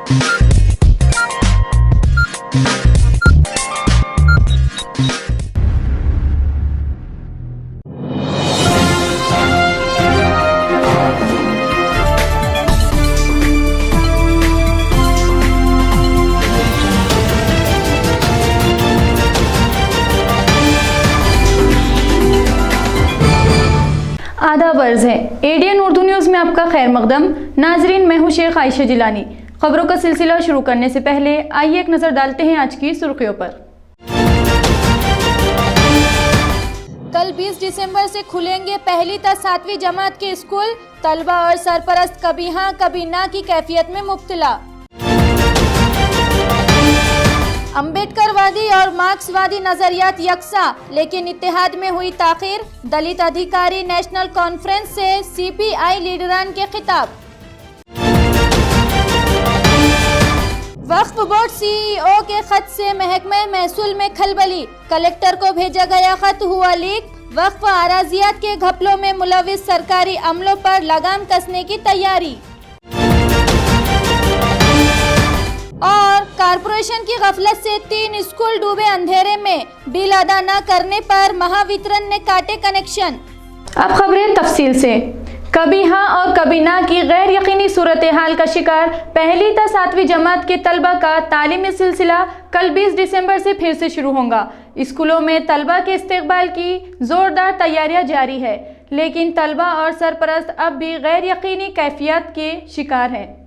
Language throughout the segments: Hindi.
आदाब अर्ज़ है एडीएन उर्दू न्यूज़ में आपका खैर मकदम। नाजरीन, मैं हूँ शेख आयशा जिलानी। खबरों का सिलसिला शुरू करने से पहले आइए एक नज़र डालते हैं आज की सुर्खियों पर। कल 20 दिसंबर से खुलेंगे पहली तक 7वीं जमात के स्कूल। तलबा और सरपरस्त कभी हाँ कभी ना की कैफियत में मुब्तला। अम्बेडकरवादी और मार्क्सवादी नजरियात यकसा, लेकिन इत्तेहाद में हुई ताखीर। दलित अधिकारी नेशनल कॉन्फ्रेंस से सीपीआई लीडरान के खिताब। वक्फ बोर्ड सीईओ के खत से महकमे महसूल में खलबली। कलेक्टर को भेजा गया खत हुआ लीक। वक्फ आराजियात के घपलों में मुलविस सरकारी अमलों पर लगाम कसने की तैयारी। और कारपोरेशन की गफलत से 3 स्कूल डूबे अंधेरे में। बिल अदा न करने पर महावितरण ने काटे कनेक्शन। अब खबरें तफसील से। कभी हाँ और कभी ना की गैर यकीनी सूरत हाल का शिकार पहली ता 7वीं जमात के तलबा का तालीमी सिलसिला कल 20 दिसंबर से फिर से शुरू होगा। स्कूलों में तलबा के इस्तकबाल की जोरदार तैयारियां जारी है, लेकिन तलबा और सरपरस्त अब भी गैर यकीनी कैफियत के शिकार हैं।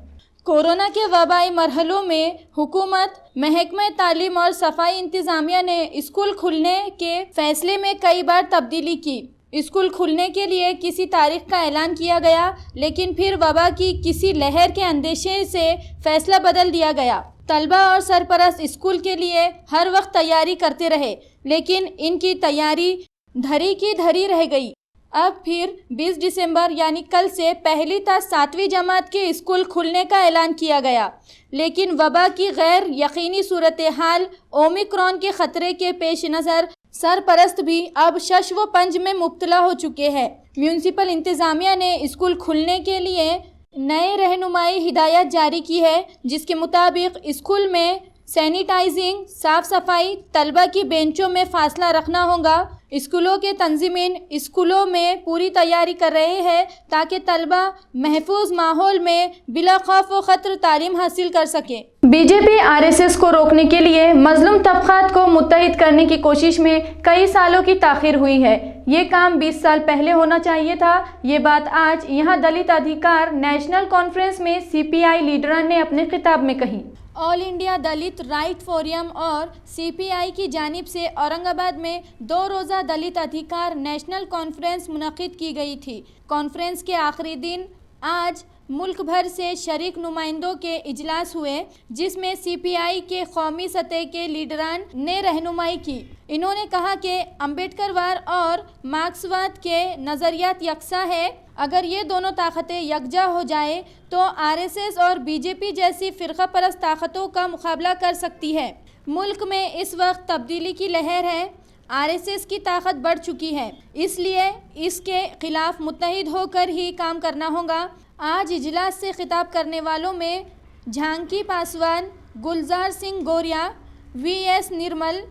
कोरोना के वबाई मरहलों में हुकूमत, महकमा तालीम और सफाई इंतज़ामिया ने स्कूल खुलने के फैसले में कई बार तब्दीली की। स्कूल खुलने के लिए किसी तारीख का ऐलान किया गया, लेकिन फिर वबा की किसी लहर के अंदेशे से फैसला बदल दिया गया। तलबा और सरपरस्त स्कूल के लिए हर वक्त तैयारी करते रहे, लेकिन इनकी तैयारी धरी की धरी रह गई। अब फिर 20 दिसंबर यानी कल से पहली ता 7वीं जमात के स्कूल खुलने का ऐलान किया गया, लेकिन वबा की गैर यकीनी सूरत हाल ओमिक्रॉन के ख़तरे के पेश नज़र सरपरस्त भी अब शश व पंज में मुब्तला हो चुके हैं। म्यूनसिपल इंतज़ामिया ने स्कूल खुलने के लिए नए रहनुमाई हिदायत जारी की है, जिसके मुताबिक स्कूल में सैनिटाइजिंग, साफ़ सफाई, तलबा की बेंचों में फ़ासला रखना होगा। स्कूलों के तंजीमीन स्कूलों में पूरी तैयारी कर रहे हैं ताकि तलबा महफूज माहौल में बिला खौफ व खतर तालीम हासिल कर सके। बीजेपी आरएसएस को रोकने के लिए मजलूम तबकात को मुत्तहिद करने की कोशिश में कई सालों की ताखीर हुई है। ये काम 20 साल पहले होना चाहिए था। ये बात आज यहाँ दलित अधिकार नेशनल कॉन्फ्रेंस में सीपीआई लीडरान ने अपने खिताब में कही। ऑल इंडिया दलित राइट फोरम और सीपीआई की जानिब से औरंगाबाद में 2 रोज़ा दलित अधिकार नेशनल कॉन्फ्रेंस मुनक़िद की गई थी। कॉन्फ्रेंस के आखिरी दिन आज मुल्क भर से शरीक नुमाइंदों के इजलास हुए, जिसमें सीपीआई के कौमी सतह के लीडरान ने रहनुमाई की। इन्होंने कहा कि अम्बेडकरवाद और मार्क्सवाद के नज़रियात यकसा है। अगर ये दोनों ताकतें यकजा हो जाए तो आरएसएस और बीजेपी जैसी फ़िरक़ा परस्त ताकतों का मुकाबला कर सकती है। मुल्क में इस वक्त तब्दीली की लहर है। आरएसएस की ताकत बढ़ चुकी है, इसलिए इसके खिलाफ मुत्तहिद होकर ही काम करना होगा। आज इजलास से खिताब करने वालों में झांकी पासवान, गुलजार सिंह गोरिया, वीएस निर्मल,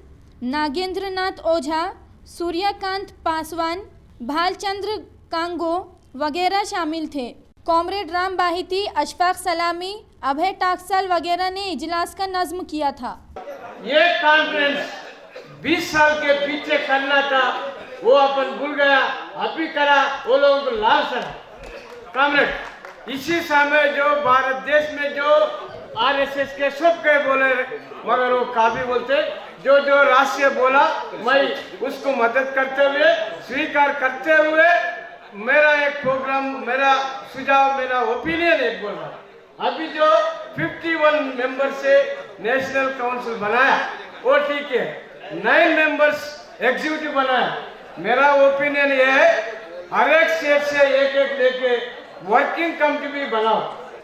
नागेंद्र नाथ ओझा, सूर्यकांत पासवान, भालचंद्र कांगो वगैरह शामिल थे। कॉमरेड राम बाहिती, अशफाक सलामी, अभय टाकसाल वगैरह ने इजलास का नज़्म किया था। ये कॉन्फ्रेंस 20 साल के पीछे करना था, वो अपन भूल गया, अभी करा, वो लोगों को लाभ है। कॉमरेड, इसी समय जो भारत देश में जो आरएसएस के सब के बोले, मगर वो काबी बोलते, जो जो राष्ट्रीय बोला, मैं उसको मदद करते हुए, स्वीकार करते हुए, मेरा एक प्रोग्राम, मेरा सुझाव, मेरा ओपिनियन एक बोल रहा। अभी जो 51 मेंबर से नेशनल काउंसिल बनाया वो ठीक है, 9 मेंबर्स एग्जीक्यूटिव बनाया। मेरा ओपिनियन ये है, हर एक स्टेट से एक एक लेके वर्किंग कमेटी भी बनाओ।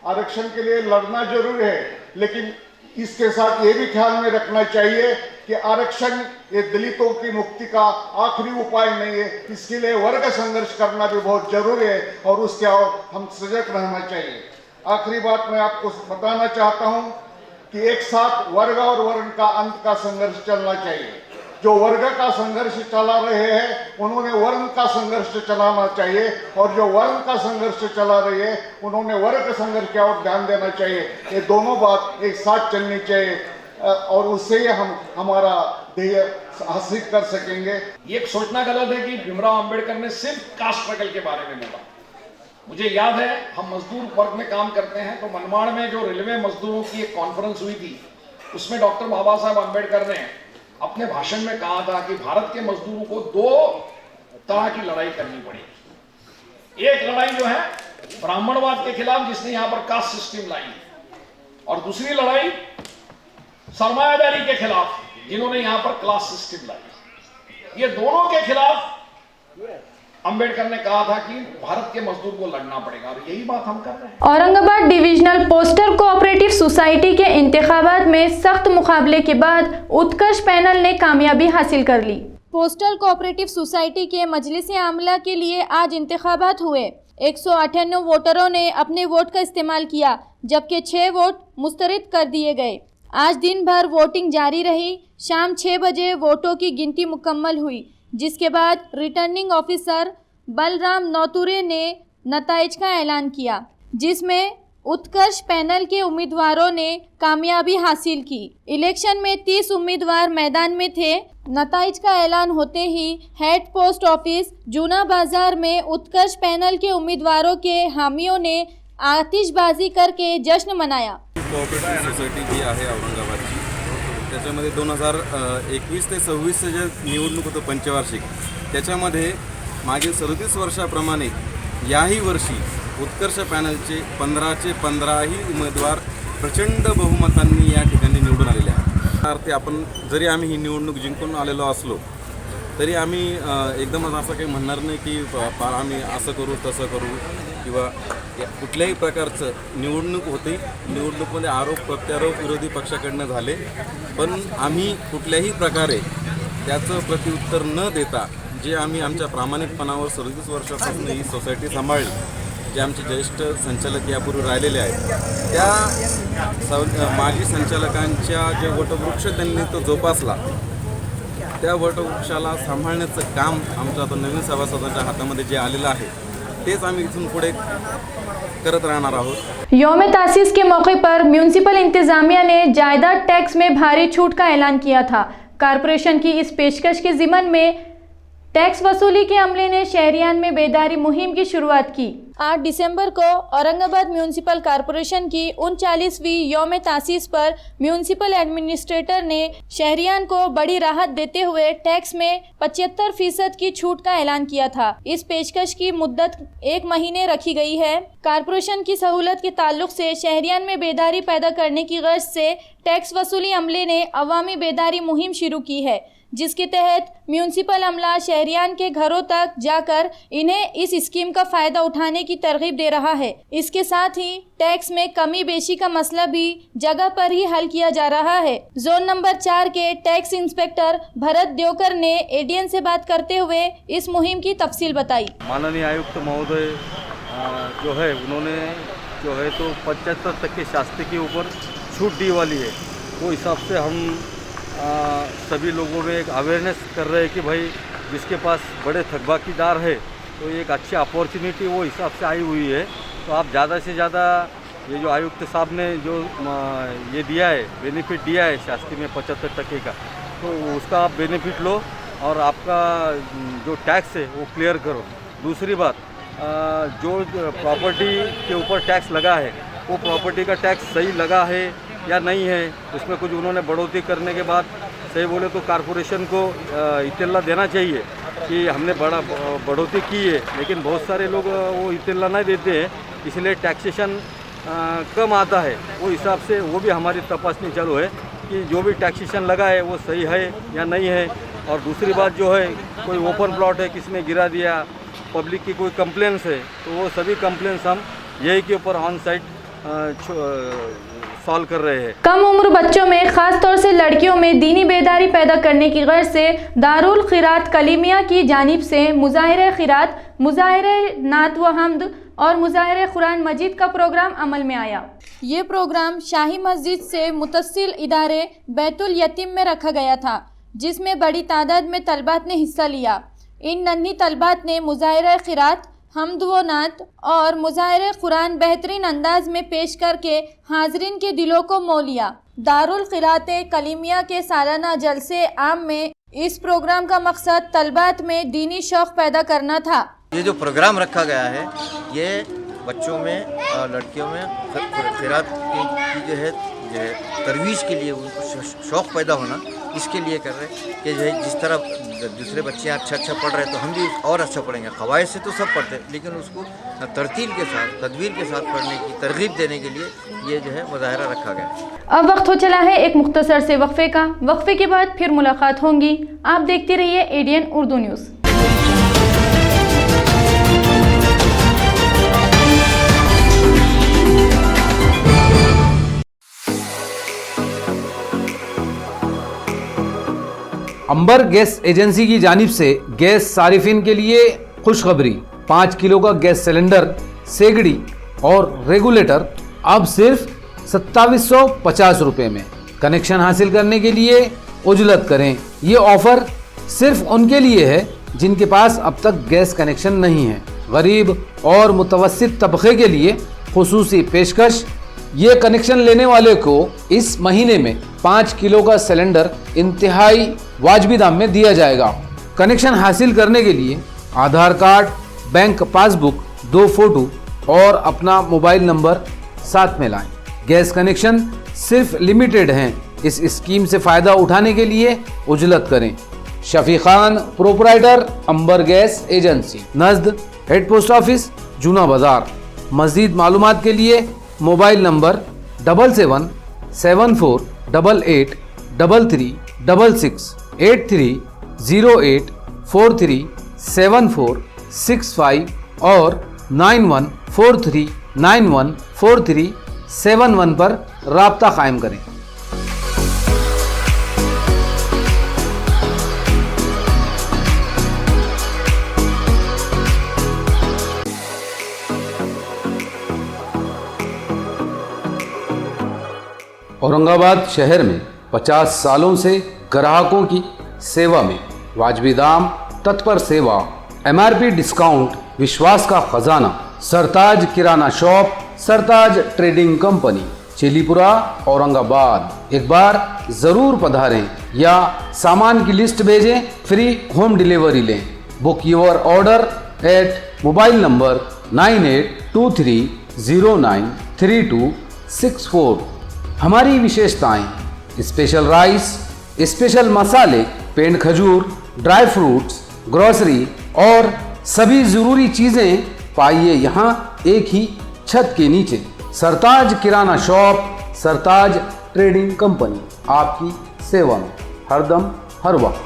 आरक्षण के लिए लड़ना जरूर है, लेकिन इसके साथ ये भी ख्याल में रखना चाहिए कि आरक्षण ये दलितों की मुक्ति का आखिरी उपाय नहीं है। इसके लिए वर्ग संघर्ष करना भी बहुत जरूरी है और उसके और हम सजग रहना चाहिए। आखिरी बात मैं आपको बताना चाहता हूं कि एक साथ वर्ग और वर्ण का अंत का संघर्ष चलना चाहिए। जो वर्ग का संघर्ष चला रहे हैं उन्होंने वर्ण का संघर्ष चलाना चाहिए, और जो वर्ण का संघर्ष चला रही है उन्होंने वर्ग का संघर्ष की ओर ध्यान देना चाहिए। ये दोनों बात एक साथ चलनी चाहिए और उससे ही हम हमारा ध्येय हासिल कर सकेंगे। ये सोचना गलत है कि भीमराव अंबेडकर ने सिर्फ कास्ट स्ट्रगल के बारे में बोला। मुझे याद है हम मजदूर वर्ग में काम करते हैं, तो मनमाड़ में जो रेलवे मजदूरों की एक कॉन्फ्रेंस हुई थी उसमें डॉक्टर बाबा साहब अंबेडकर ने अपने भाषण में कहा था कि भारत के मजदूरों को दो तरह की लड़ाई करनी पड़ेगी। एक लड़ाई जो है ब्राह्मणवाद के खिलाफ जिसने यहां पर कास्ट सिस्टम लाई, और दूसरी लड़ाई सरमायादारी के खिलाफ जिन्होंने यहां पर क्लास सिस्टम लाई। ये दोनों के खिलाफ अंबेडकर ने कहा था कि भारत के मजदूर को लड़ना पड़ेगा, और यही बात हम कर रहे हैं। Aurangabad divisional postal cooperative society के इंतखाबात में सख्त मुकाबले के बाद उत्कर्ष पैनल ने कामयाबी हासिल कर ली। पोस्टल कोऑपरेटिव सोसाइटी के मजलिस आमला के लिए आज इंतखाबात हुए। 198 वोटरों ने अपने वोट का इस्तेमाल किया, जबकि 6 वोट मुस्तरद कर दिए गए। आज दिन भर वोटिंग जारी रही। शाम 6 बजे वोटों की गिनती मुकम्मल हुई, जिसके बाद रिटर्निंग ऑफिसर बलराम नौतुरे ने नताइज का ऐलान किया, जिसमें उत्कर्ष पैनल के उम्मीदवारों ने कामयाबी हासिल की। इलेक्शन में 30 उम्मीदवार मैदान में थे। नताइज का ऐलान होते ही हेड पोस्ट ऑफिस जूना बाजार में उत्कर्ष पैनल के उम्मीदवारों के हामियों ने आतिशबाजी करके जश्न मनाया। कोऑपरेटिव्ह सोसायटी जी आहे औरंगाबादची, त्याच्यामध्ये 2021 ते 26 जे निवडणूक होतं पंचवार्षिक, त्याच्यामध्ये मागील 37 वर्षाप्रमाणे याही वर्षी उत्कर्ष पॅनलचे 15चे 15ही उमेदवार प्रचंड बहुमतांनी या ठिकाणी निवडून आलेले आहेत। अर्थी आपण जरी आम्ही ही निवडणूक जिंकून आलेलो असलो तरी आम्ही एकदमच असं काही म्हणणार नाही की आम्ही असं करू तसं करू, किंवा कुठल्याही प्रकारचं निवडणूक होती, निवडणूकमध्ये आरोप प्रत्यारोप विरोधी पक्षाकडनं झाले, पण आम्ही कुठल्याही प्रकारे त्याचं प्रत्युत्तर न देता जे आम्ही आमच्या प्रामाणिकपणावर 37 वर्षापासून ही सोसायटी सांभाळली, जे आमचे ज्येष्ठ संचालक यापूर्वी राहिलेले आहेत, त्या माजी संचालकांच्या जे वटवृक्ष त्यांनी तो जोपासला, त्या वटवृक्षाला सांभाळण्याचं काम आमच्या आता नवीन सभासदांच्या हातामध्ये जे आलेलं आहे तेच आम्ही इथून पुढे करत रहना आहोत। यौम तासीस के मौके पर म्यूनिसिपल इंतजामिया ने जायदाद टैक्स में भारी छूट का ऐलान किया था। कारपोरेशन की इस पेशकश के ज़िमन में टैक्स वसूली के अमले ने शहरियान में बेदारी मुहिम की शुरुआत की। 8 दिसंबर को औरंगाबाद म्यूनिसिपल कॉरपोरेशन की 39वीं यौम तासीस पर म्यूनिसिपल एडमिनिस्ट्रेटर ने शहरियान को बड़ी राहत देते हुए टैक्स में 75% की छूट का ऐलान किया था। इस पेशकश की मुद्दत 1 महीने रखी गई है। कॉरपोरेशन की सहूलत के ताल्लुक से शहरियान में बेदारी पैदा करने की गर्ज से टैक्स वसूली अमले ने अवामी बेदारी मुहिम शुरू की है, जिसके तहत म्यूनिसिपल अमला शहरियान के घरों तक जाकर इन्हें इस स्कीम का फ़ायदा उठाने की तरगीब दे रहा है। इसके साथ ही टैक्स में कमी बेशी का मसला भी जगह पर ही हल किया जा रहा है। जोन नंबर 4 के टैक्स इंस्पेक्टर भरत देवकर ने एडीएन से बात करते हुए इस मुहिम की तफसील बताई। माननीय आयुक्त महोदय जो है उन्होंने जो है तो 75% शास्त्री के ऊपर छूट दी वाली है। वो हिसाब से हम सभी लोगों में एक अवेयरनेस कर रहे हैं कि भाई जिसके पास बड़े थकबाकीदार है तो एक अच्छी अपॉर्चुनिटी वो हिसाब से आई हुई है। तो आप ज़्यादा से ज़्यादा ये जो आयुक्त साहब ने जो ये दिया है बेनिफिट दिया है शास्त्री में 75% का, तो उसका आप बेनिफिट लो और आपका जो टैक्स है वो क्लियर करो। दूसरी बात, जो प्रॉपर्टी के ऊपर टैक्स लगा है वो प्रॉपर्टी का टैक्स सही लगा है या नहीं है, उसमें कुछ उन्होंने बढ़ोतरी करने के बाद सही बोले तो कॉरपोरेशन को इत्तला देना चाहिए कि हमने बढ़ोतरी की है, लेकिन बहुत सारे लोग वो इत्तला नहीं देते हैं, इसलिए टैक्सेशन कम आता है। वो हिसाब से वो भी हमारी तपासनी चालू है कि जो भी टैक्सेशन लगा है वो सही है या नहीं है। और दूसरी बात जो है, कोई ओपन प्लॉट है किसी ने गिरा दिया, पब्लिक की कोई कंप्लेंट्स है तो वो सभी कंप्लेंट्स हम यही के ऊपर ऑन साइट सॉल्व कर रहे हैं। कम उम्र बच्चों में खास तौर से लड़कियों में दीनी बेदारी पैदा करने की गर्ज से दारुल खिरात कलीमिया की जानिब से मुजाहिरे खिरात, मुजाहिरे नात व हमद और मुज़ाहिरे कुरान मजीद का प्रोग्राम अमल में आया। ये प्रोग्राम शाही मस्जिद से मुतस्सिल इदारे बैतुल यतीम में रखा गया था, जिसमें बड़ी तादाद में तलबात ने हिस्सा लिया। इन नन्ही तलबात ने मुज़ाहिरे क़िरात, हम्द व नात और मुज़ाहिरे कुरान बेहतरीन अंदाज में पेश करके हाज़रीन के दिलों को मोह लिया। दारुल क़िराते कलीमिया के सालाना जलसे आम में इस प्रोग्राम का मकसद तलबात में दीनी शौक़ पैदा करना था। ये जो प्रोग्राम रखा गया है ये बच्चों में और लड़कियों में क़िरात की जो है तरवीज के लिए उनको शौक़ पैदा होना, इसके लिए कर रहे हैं कि जो है जिस तरह दूसरे बच्चे अच्छा पढ़ रहे हैं तो हम भी और अच्छा पढ़ेंगे। क़वाइद से तो सब पढ़ते हैं, लेकिन उसको तरतील के साथ, तदबीर के साथ पढ़ने की तरगीब देने के लिए ये जो है मुज़ाहिरा रखा गया है। अब वक्त हो चला है एक मुख्तसर से वक्फे का। वक्फे के बाद फिर मुलाकात होंगी। आप देखते रहिए ADN उर्दू न्यूज़। अंबर गैस एजेंसी की जानिब से गैस सारिफिन के लिए खुशखबरी। 5 किलो का गैस सिलेंडर, सेगड़ी और रेगुलेटर अब सिर्फ 2750 रुपये में। कनेक्शन हासिल करने के लिए उजलत करें। ये ऑफर सिर्फ उनके लिए है जिनके पास अब तक गैस कनेक्शन नहीं है। गरीब और मुतवस्सित तबके के लिए खुसूसी पेशकश। ये कनेक्शन लेने वाले को इस महीने में 5 किलो का सिलेंडर इंतहाई वाजबी दाम में दिया जाएगा। कनेक्शन हासिल करने के लिए आधार कार्ड, बैंक पासबुक, 2 फोटो और अपना मोबाइल नंबर साथ में लाएं। गैस कनेक्शन सिर्फ लिमिटेड हैं। इस स्कीम से फ़ायदा उठाने के लिए उजलत करें। Shafi Khan, proprietor, Amber gas agency, नज़द head post office, Juna Bazaar. मज़ीद मालूमात के लिए मोबाइल नंबर 77 74 88 33 66 83 08 43 74 65 और 91 43 91 43 71 पर राब्ता कायम करें। औरंगाबाद शहर में 50 सालों से ग्राहकों की सेवा में वाजबी दाम, तत्पर सेवा, MRP डिस्काउंट, विश्वास का खजाना। Sartaj Kirana shop, Sartaj trading company, Chilipura, Aurangabad. एक बार ज़रूर पधारें या सामान की लिस्ट भेजें, फ्री होम डिलीवरी लें। Book your order at mobile number 9823093264। हमारी विशेषताएं: स्पेशल राइस, स्पेशल मसाले, पेंड खजूर, ड्राई फ्रूट्स, ग्रोसरी और सभी ज़रूरी चीज़ें पाइए यहाँ एक ही छत के नीचे। सरताज Kirana shop, Sartaj trading company, आपकी सेवा में हरदम हर वक्त।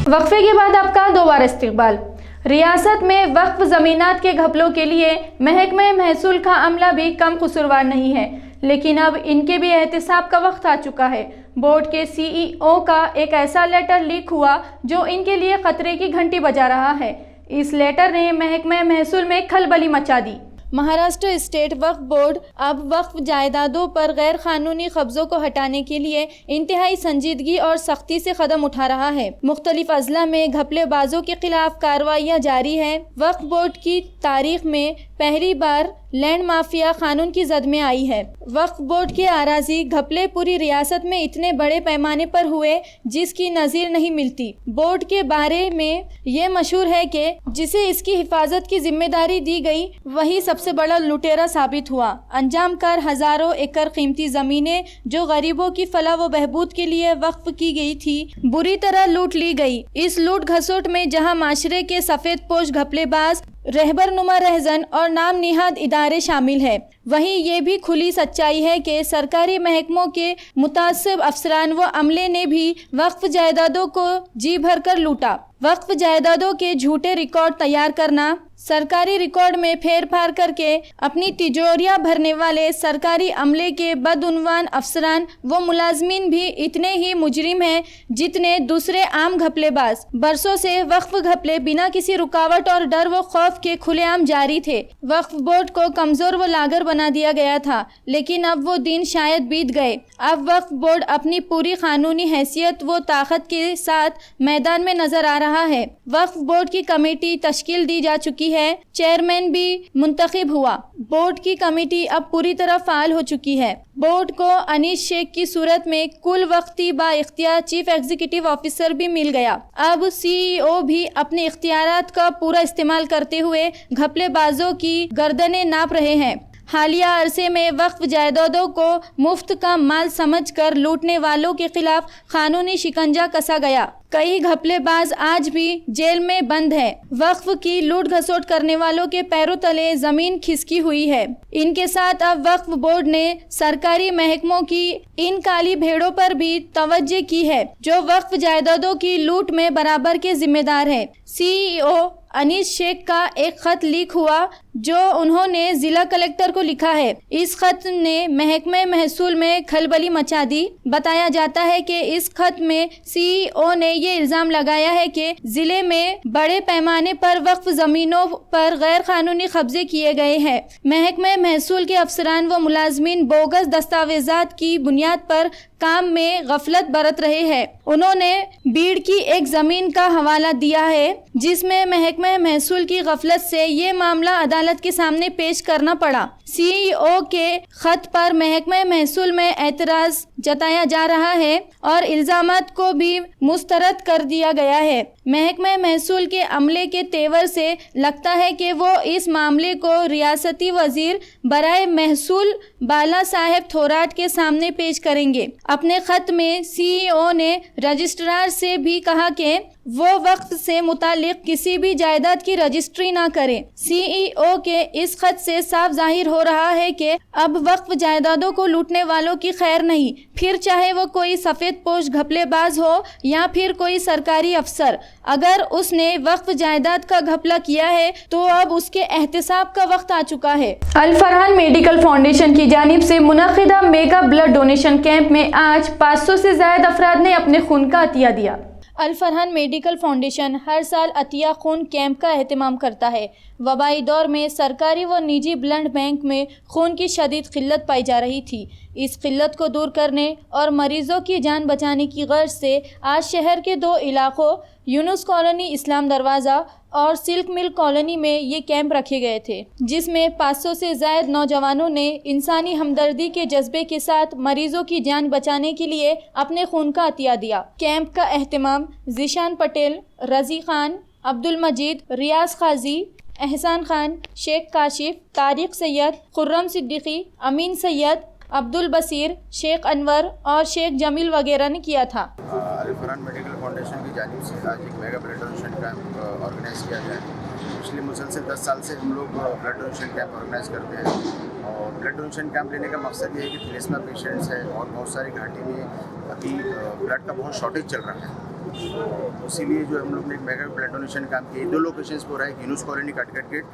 वक्फे के बाद आपका दोबारा इस्तकबाल। रियासत में वक्फ ज़मीनात के घपलों के लिए महकमा महसूल का अमला भी कम कसूरवार नहीं है, लेकिन अब इनके भी एहतिसाब का वक्त आ चुका है। बोर्ड के CEO का एक ऐसा लेटर लीक हुआ जो इनके लिए खतरे की घंटी बजा रहा है। इस लेटर ने महकमा महसूल में खलबली मचा दी। महाराष्ट्र स्टेट वक्फ बोर्ड अब वक्फ जायदादों पर गैर कानूनी कब्जों को हटाने के लिए इंतहाई संजीदगी और सख्ती से कदम उठा रहा है। मुख्तलिफ अजला में घपलेबाजों के खिलाफ कार्रवाइयाँ जारी हैं। वक्फ बोर्ड की तारीख में पहली बार लैंड माफिया कानून की जद में आई है। वक्फ बोर्ड के आराजी घपले पूरी रियासत में इतने बड़े पैमाने पर हुए जिसकी नज़ीर नहीं मिलती। बोर्ड के बारे में ये मशहूर है कि जिसे इसकी हिफाजत की जिम्मेदारी दी गई वही सबसे बड़ा लुटेरा साबित हुआ। अंजाम कार हजारों एकड़ कीमती ज़मीनें जो गरीबों की फलाह व बहबूद के लिए वक्फ की गई थी बुरी तरह लूट ली गई। इस लूट घसोट में जहां माशरे के सफ़ेद पोश घपलेबाज, रहबर नुमा रहजन और नाम निहाद इदारे शामिल है, वहीं ये भी खुली सच्चाई है कि सरकारी महकमों के मुतासिब अफसरान व अमले ने भी वक्फ जायदादों को जी भर कर लूटा। वक्फ जायदादों के झूठे रिकॉर्ड तैयार करना, सरकारी रिकॉर्ड में फेर फार करके अपनी तिजोरियां भरने वाले सरकारी अमले के बदउनवान अफसरान व मुलाजमीन भी इतने ही मुजरिम हैं जितने दूसरे आम घपलेबाज। बरसों से वक्फ घपले बिना किसी रुकावट और डर व खौफ के खुलेआम जारी थे। वक्फ बोर्ड को कमजोर व लागर बना दिया गया था, लेकिन अब वो दिन शायद बीत गए। अब वक्फ बोर्ड अपनी पूरी कानूनी हैसियत व ताकत के साथ मैदान में नजर आ रहा है। वक्फ बोर्ड की कमेटी तश्कील दी जा चुकी है, चेयरमैन भी मुंतखब हुआ। बोर्ड की कमेटी अब पूरी तरह फाल हो चुकी है। बोर्ड को अनीस शेख की सूरत में कुल वक्ती बाइख्तियार चीफ एग्जीक्यूटिव ऑफिसर भी मिल गया। अब CEO भी अपने इख्तियारात का पूरा इस्तेमाल करते हुए घपलेबाजों की गर्दनें नाप रहे हैं। हालिया अरसे में वक्फ जायदादों को मुफ्त का माल समझकर लूटने वालों के खिलाफ कानूनी शिकंजा कसा गया। कई घपलेबाज आज भी जेल में बंद है। वक्फ की लूट घसोट करने वालों के पैरों तले जमीन खिसकी हुई है। इनके साथ अब वक्फ बोर्ड ने सरकारी महकमों की इन काली भेड़ों पर भी तवज्जो की है, जो वक्फ जायदादों की लूट में बराबर के जिम्मेदार है। CEO अनीस शेख का एक खत लीक हुआ जो उन्होंने जिला कलेक्टर को लिखा है। इस खत ने महकमे महसूल में खलबली मचा दी। बताया जाता है कि इस खत में CEO ने ये इल्जाम लगाया है कि जिले में बड़े पैमाने पर वक्फ जमीनों पर गैर कानूनी कब्जे किए गए हैं। महकमे महसूल के अफसरान व मुलाजमीन बोगस दस्तावेजात की बुनियाद पर काम में गफलत बरत रहे हैं। उन्होंने बीड़ की एक जमीन का हवाला दिया है जिसमें महकमे महसूल की गफलत से ये मामला अदालत के सामने पेश करना पड़ा। CEO के खत पर महकमे महसूल में एतराज जताया जा रहा है और इल्जामात को भी मुस्तरद कर दिया गया है। महकमे महसूल के अमले के तेवर से लगता है कि वो इस मामले को रियासती वजीर बराए महसूल बाला साहेब थोराट के सामने पेश करेंगे। अपने खत में CEO ने रजिस्ट्रार से भी कहा कि वो वक्फ से मुतालिक किसी भी जायदाद की रजिस्ट्री ना करें। CEO के इस खत से साफ जाहिर हो रहा है कि अब वक्फ जायदादों को लूटने वालों की खैर नहीं, फिर चाहे वो कोई सफ़ेद पोश घपलेबाज हो या फिर कोई सरकारी अफसर। अगर उसने वक्फ जायदाद का घपला किया है तो अब उसके एहतिसाब का वक्त आ चुका है। अल फरहान मेडिकल फाउंडेशन की जानिब से मुनक़िदा मेगा ब्लड डोनेशन कैंप में आज 500 से ज़ायद अफराद ने अपने खून का अतिया दिया। अल फरहान मेडिकल फाउंडेशन हर साल अतिया खून कैंप का एहतमाम करता है। वबाई दौर में सरकारी व निजी ब्लड बैंक में खून की शदीद किल्लत पाई जा रही थी। इस किल्लत को दूर करने और मरीज़ों की जान बचाने की गर्ज से आज शहर के 2 इलाकों यूनुस कॉलोनी इस्लाम दरवाज़ा और सिल्क मिल कॉलोनी में ये कैंप रखे गए थे, जिसमें 500 से ज़ायद नौजवानों ने इंसानी हमदर्दी के जज्बे के साथ मरीज़ों की जान बचाने के लिए अपने खून का अतिया दिया। कैंप का एहतमाम ज़ीशान पटेल, रज़ी खान, अब्दुल मजीद, रियाज काजी, एहसान खान, शेख काशिफ, तारिक सैयद, खुर्रम सिद्दीकी, अमीन सैयद, अब्दुल बसीर, शेख अनवर और शेख जमील वगैरह ने किया था। अल फरहान मेडिकल फाउंडेशन की जानिब से आज एक mega blood donation camp organize किया गया है। पिछले मुसलसल 10 साल से हम लोग ब्लड डोनेशन कैंप ऑर्गेनाइज करते हैं और ब्लड डोनेशन कैंप लेने का मकसद ये है कि थैलेसीमिया पेशेंट्स है और बहुत सारी घाटी में अभी ब्लड का बहुत शॉर्टेज चल रहा है। इसीलिए जो हम लोग ने एक मेगा ब्लड डोनेशन कैंप किए 2 लोकेशंस पर रहा है, यूनुस कॉलोनी कटकट गेट,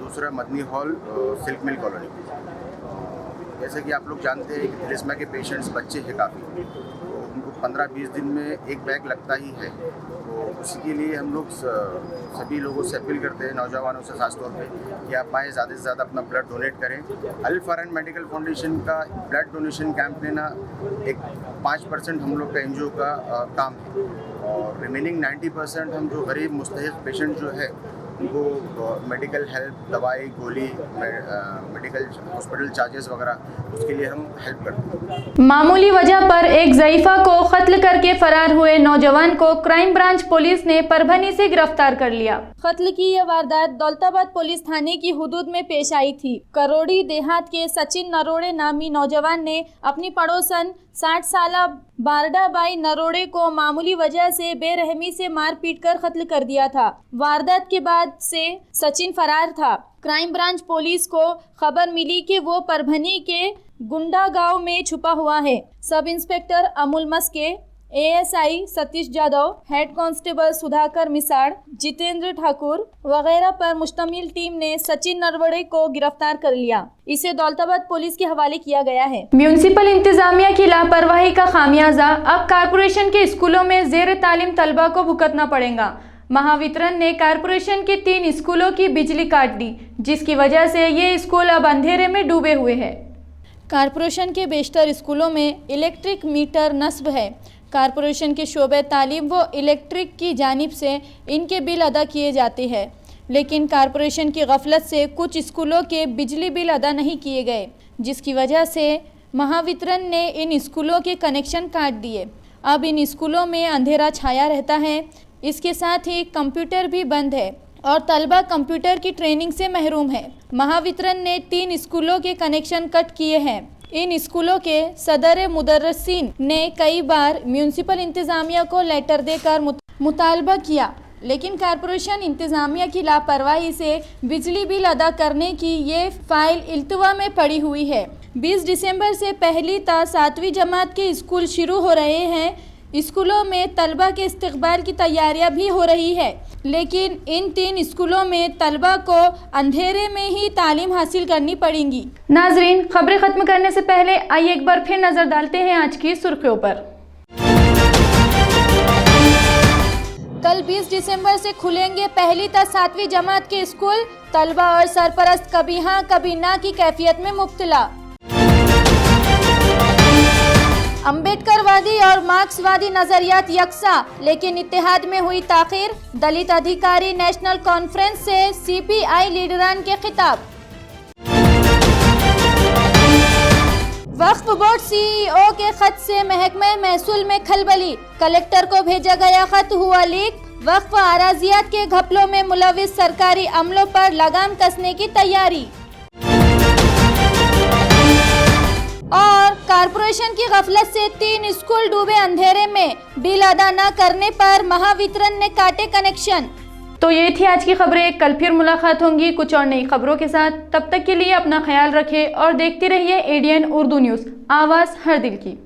दूसरा Madani hall silk mill colony. जैसे कि आप लोग जानते हैं कि थैलेसीमिया के पेशेंट्स बच्चे हैं काफ़ी, तो उनको 15-20 दिन में एक बैग लगता ही है। तो उसी के लिए हम लोग सभी लोगों से अपील करते हैं, नौजवानों से खास तौर पे, कि आप आए ज़्यादा से ज़्यादा अपना ब्लड डोनेट करें। अल फरहान मेडिकल फाउंडेशन का ब्लड डोनेशन कैंप लेना एक 5% हम लोग का NGO का काम है और रिमेनिंग 90% हम जो गरीब मुस्तहिक़ पेशेंट जो है उनको मेडिकल हेल्प, दवाई, गोली, मेडिकल हॉस्पिटल चार्जेस वगैरह उसके लिए हम हेल्प करते हैं। मामूली वजह पर एक ज़ईफ़ा को कत्ल करके फरार हुए नौजवान को क्राइम ब्रांच पुलिस ने परभनी से गिरफ्तार कर लिया। कत्ल की यह वारदात दौलताबाद पुलिस थाने की हुदूद में पेश आई थी। करोड़ी देहात के सचिन नरोड़े नामी नौजवान ने अपनी पड़ोसन 60 साला बारडा बाई नरोड़े को मामूली वजह से बेरहमी से मार पीट कर कत्ल कर दिया था। वारदात के बाद से सचिन फरार था। क्राइम ब्रांच पुलिस को खबर मिली कि वो परभनी के गुंडा गांव में छुपा हुआ है। सब inspector Amul Maske, ASI Satish Jadhav, head constable Sudhakar Misad, Jitendra Thakur वगैरह पर मुश्तमिल टीम ने सचिन नरवड़े को गिरफ्तार कर लिया। इसे दौलताबाद पुलिस के हवाले किया गया है। म्यूनिसिपल इंतजामिया की लापरवाही का खामियाजा अब कारपोरेशन के स्कूलों में जेर तालीम तलबा को भुगतना पड़ेगा। महावितरण ने कारपोरेशन के 3 स्कूलों की बिजली काट दी, जिसकी वजह से ये स्कूल अब अंधेरे में डूबे हुए हैं। कारपोरेशन के बेशतर स्कूलों में इलेक्ट्रिक मीटर नस्ब है। कारपोरेशन के शोबे तालीम व इलेक्ट्रिक की जानिब से इनके बिल अदा किए जाते हैं, लेकिन कारपोरेशन की गफलत से कुछ स्कूलों के बिजली बिल अदा नहीं किए गए, जिसकी वजह से महावितरण ने इन स्कूलों के कनेक्शन काट दिए। अब इन स्कूलों में अंधेरा छाया रहता है। इसके साथ ही कंप्यूटर भी बंद है और तलबा कंप्यूटर की ट्रेनिंग से महरूम है। महावितरण ने 3 स्कूलों के कनेक्शन कट किए हैं। इन स्कूलों के सदर मुदर्रिसीन ने कई बार म्यूनिसिपल इंतज़ामिया को लेटर देकर मुतालबा किया, लेकिन कारपोरेशन इंतज़ामिया की लापरवाही से बिजली बिल अदा करने की ये फाइल इल्तवा में पड़ी हुई है। 20 दिसंबर से पहली ता 7वीं जमात के स्कूल शुरू हो रहे हैं। स्कूलों में तलबा के इस्तकबाल की तैयारियां भी हो रही है, लेकिन इन 3 स्कूलों में तलबा को अंधेरे में ही तालीम हासिल करनी पड़ेगी। नाजरीन, खबरें ख़त्म करने से पहले आइए एक बार फिर नज़र डालते हैं आज की सुर्खियों पर। कल 20 दिसंबर से खुलेंगे पहली ता 7वीं जमात के स्कूल। तलबा और सरपरस्त कभी हाँ कभी ना की कैफियत में मुब्तला। अम्बेडकरवादी और मार्क्सवादी नजरियात यकसा, लेकिन इत्तेहाद में हुई ताखीर। दलित अधिकारी नेशनल कॉन्फ्रेंस से सीपीआई लीडरान के खिताब। वक्फ बोर्ड सीईओ के खत से महकमे महसूल में खलबली। कलेक्टर को भेजा गया खत हुआ लीक। वक्फ अराजियात के घपलों में मुलविस सरकारी अमलों पर लगाम कसने की तैयारी। और कारपोरेशन की गफलत से 3 स्कूल डूबे अंधेरे में। बिल अदा न करने पर महावितरण ने काटे कनेक्शन। तो ये थी आज की खबरें। कल फिर मुलाकात होंगी कुछ और नई खबरों के साथ। तब तक के लिए अपना ख्याल रखें और देखते रहिए एडीएन उर्दू न्यूज़, आवाज़ हर दिल की।